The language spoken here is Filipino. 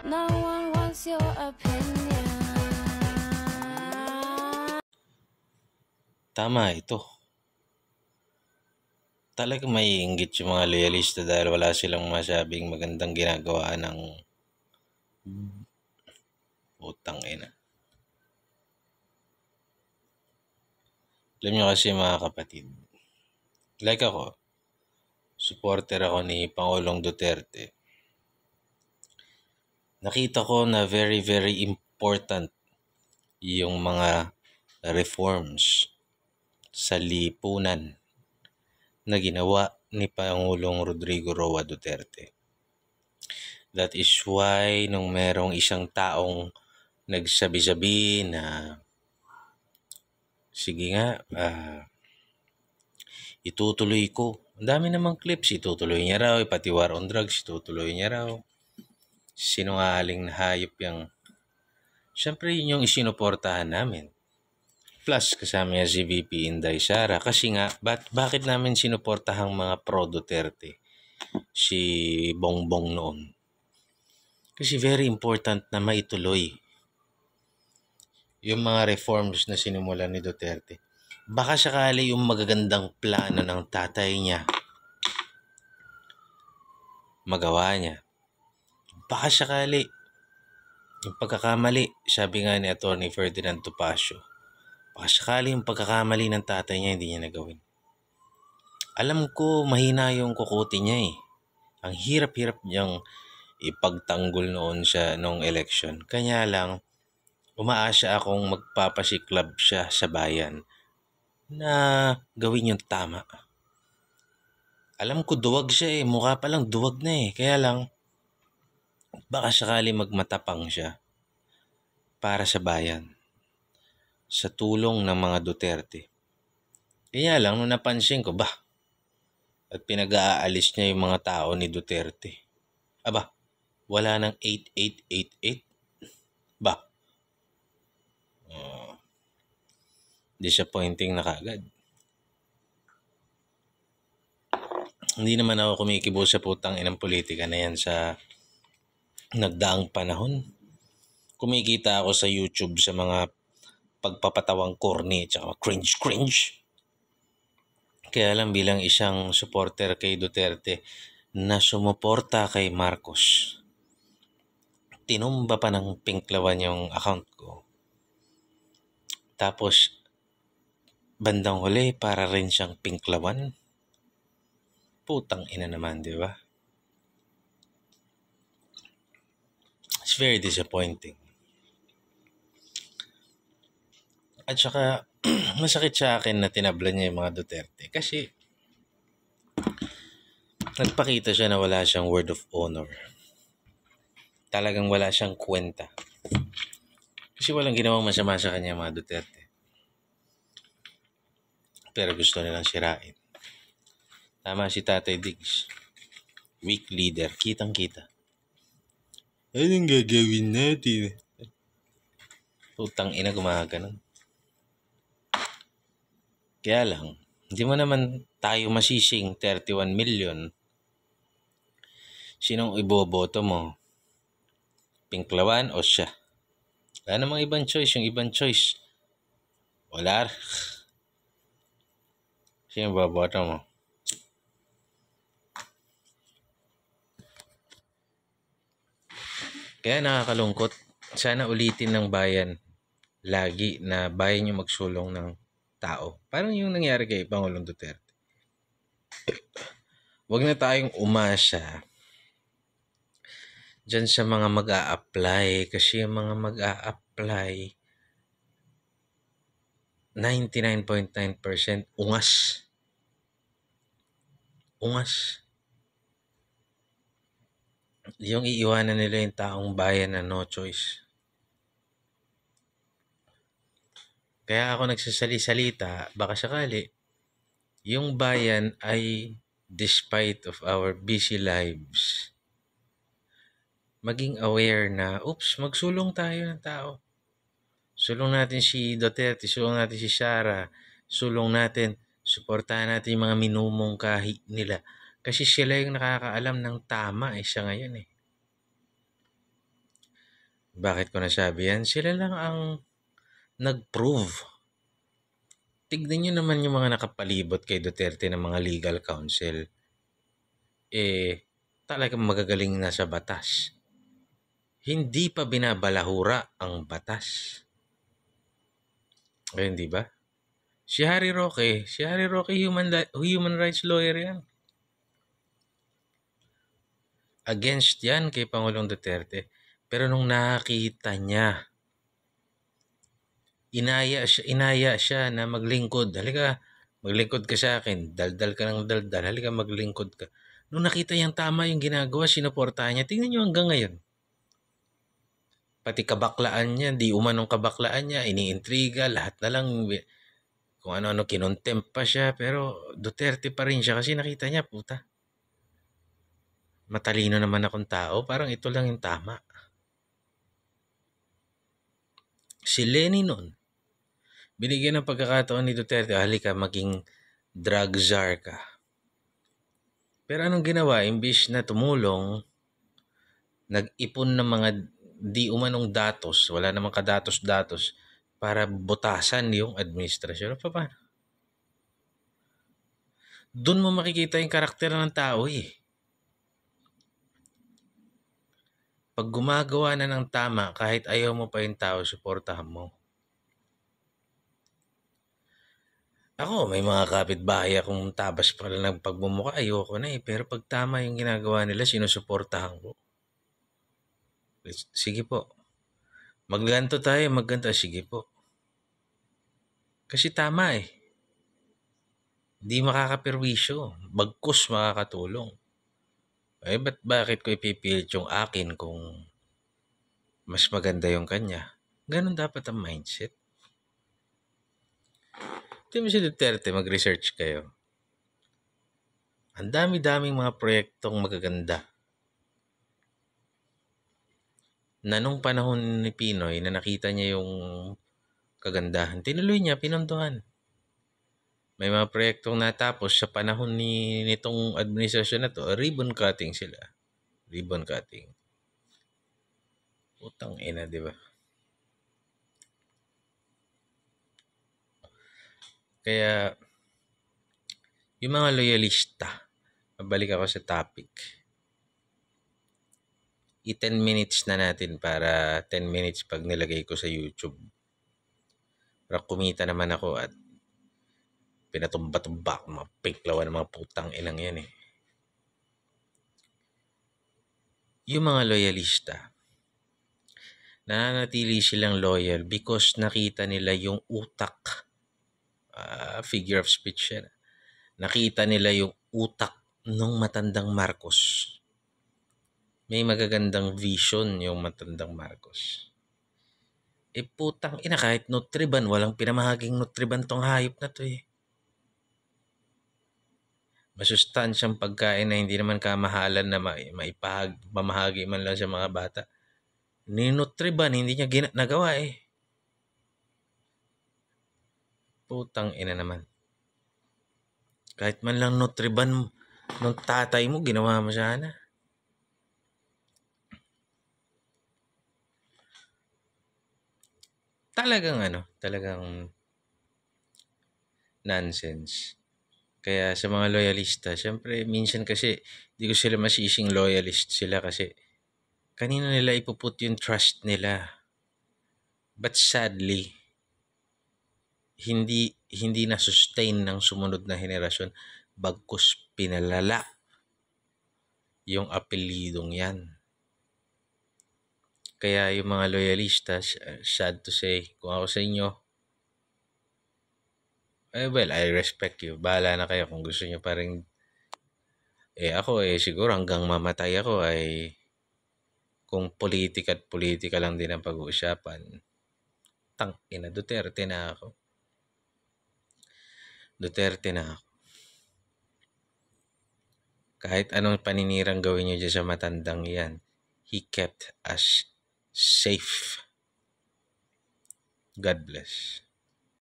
No one wants your opinion. Tama ito. Talagang maiinggit yung mga loyalista dahil wala silang masabing magandang ginagawa ng utang ina. Alam nyo kasi mga kapatid, like ako, supporter ako ni Pangulong Duterte. Nakita ko na very, very important yung mga reforms sa lipunan na ginawa ni Pangulong Rodrigo Roa Duterte. That is why nung merong isang taong nagsabi-sabi na sige nga, itutuloy ko. Ang dami namang clips, itutuloy niya raw, pati war on drugs, itutuloy niya raw. Sinungaling na hayop yung... Siyempre yun yung isinuportahan namin. Plus, kasama niya si VP Inday Sara. Kasi nga, bakit namin sinuportahang mga pro-Duterte? Si Bongbong noon. Kasi very important na maituloy yung mga reforms na sinimulan ni Duterte. Baka sakali yung magagandang plano ng tatay niya, magawa niya. Baka sakali yung pagkakamali, sabi nga ni Atty. Ferdinand Topacio, baka sakali yung pagkakamali ng tatay niya hindi niya nagawin. Alam ko mahina yung kukuti niya eh. Ang hirap-hirap niyang ipagtanggol noon siya noong election. Kanya lang, umaasa akong magpapasiklab siya sa bayan na gawin yung tama. Alam ko duwag siya eh. Mukha pa lang duwag na eh. Kaya lang, baka sakali magmatapang siya para sa bayan. Sa tulong ng mga Duterte. Kaya lang, nung napansin ko, at pinag-aalis niya yung mga tao ni Duterte. Wala nang 8888. Disappointing na kagad. Hindi naman ako kumikibo sa putang inang politika na yan sa nagdaang panahon. Kumikita ako sa YouTube sa mga pagpapatawang corny at cringe. Kaya lang bilang isang supporter kay Duterte na sumuporta kay Marcos, tinumba pa ng pinklawan yung account ko. Tapos, bandang huli para rin siyang pinklawan. Putang ina naman, di ba? It's very disappointing. At saka, masakit sa akin na tinablan niya yung mga Duterte. Kasi, nagpakita siya na wala siyang word of honor. Talagang wala siyang kwenta. Kasi walang ginawang masama sa kanya mga Duterte. Pero gusto nilang sirain. Tama si Tatay Diggs. Weak leader. Kitang-kita. Anong gagawin natin? Putang ina, gumaganon. Kaya lang, hindi mo naman tayo masising 31 million. Sinong iboboto mo? Pinklawan o siya? Wala namang ibang choice. Yung ibang choice, wala. Sino iboboto mo? Kaya nakakalungkot. Sana ulitin ng bayan lagi na bayan yung magsulong ng tao. Parang yung nangyari kay Pangulong Duterte. Huwag na tayong umasa dyan sa mga mag-a-apply. Kasi yung mga mag-a-apply, 99.9% ungas. Yung iiwanan nila yung taong bayan na no choice. Kaya ako nagsasali-salita, baka sakali, yung bayan ay despite of our busy lives, maging aware na, magsulong tayo ng tao. Sulong natin si Duterte, sulong natin si Sara, sulong natin, suportahan natin yung mga minumungkahi nila. Kasi sila yung nakakaalam ng tama sa ngayon eh. Bakit ko nasabi yan? Sila lang ang nag-prove. Tignan nyo naman yung mga nakapalibot kay Duterte ng mga legal counsel. Talagang magagaling na sa batas. Hindi pa binabalahura ang batas. Hindi ba? Si Harry Roque, human rights lawyer yan. Against yan kay Pangulong Duterte. Pero nung nakita niya, inaya siya na maglingkod. Halika, maglingkod ka sa akin. Daldal ka ng daldal. Halika, maglingkod ka. Nung nakita niyang tama yung ginagawa, sinuportahan niya. Tingnan niyo hanggang ngayon. Pati kabaklaan niya, di umanong kabaklaan niya, iniintriga, lahat na lang, kung ano-ano, kinontempt pa siya. Pero Duterte pa rin siya kasi nakita niya, puta. Matalino naman akong tao, parang ito lang yung tama. Si Lenny noon, binigyan ng pagkakataon ni Duterte, halika maging drug czar ka. Pero anong ginawa? Imbis na tumulong, nag-ipon ng mga di umanong datos, wala namang kadatos-datos, para butasan yung administrasyon. Paano? Doon mo makikita yung karakter ng tao eh. Pag gumagawa na ng tama, kahit ayaw mo pa yung tao, suportahan mo. Ako, may mga kapitbahay akong tabas pala ng pagmumukha, ayoko na eh. Pero pag tama yung ginagawa nila, sinusuportahan ko. Sige po. Magganto tayo, sige po. Kasi tama eh. Di makakapirwisyo. Bagkus makakatulong. Bakit ko ipipilit yung akin kung mas maganda yung kanya? Ganon dapat ang mindset. Ito si Duterte, mag-research kayo. Ang dami-daming mga proyektong magaganda na nung panahon ni Pinoy na nakita niya yung kagandahan, tinuloy niya, pinondohan. May mga proyektong natapos sa panahon nitong administrasyon na to, ribbon cutting sila. Ribbon cutting. Putang ina, di ba? Kaya, yung mga loyalista, mabalik ako sa topic. 10 minutes na natin para 10 minutes pag nilagay ko sa YouTube. Para kumita naman ako at pinatumba-tumba mga piklawan ng mga putang inang yan eh. Yung mga loyalista, nananatili silang loyal because nakita nila yung utak, figure of speech yan. Nakita nila yung utak nung matandang Marcos. May magagandang vision yung matandang Marcos. Putang ina, kahit Nutriban, walang pinamahaging Nutriban tong hayop na to eh. Masustansyang pagkain na hindi naman kamahalan na mamahagi man lang sa mga bata. Ni Nutriban, hindi niya nagawa eh. Putang ina naman. Kahit man lang Nutriban nung tatay mo, ginawa mo sana. Talagang nonsense. Kaya sa mga loyalista, syempre minsan kasi di ko sila masising loyalist sila kasi kanina nila ipuput yung trust nila. But sadly, hindi na sustain ng sumunod na henerasyon bagkus pinalala yung apelidong yan. Kaya yung mga loyalista, sad to say, kung ako sa inyo, well, I respect you. Bahala na kayo kung gusto nyo pa rin. Ako siguro hanggang mamatay ako ay kung politika at politika lang din ang pag-uusapan. Tangina, Duterte na ako. Kahit anong paninirang gawin nyo dyan sa matandang yan, he kept us safe. God bless.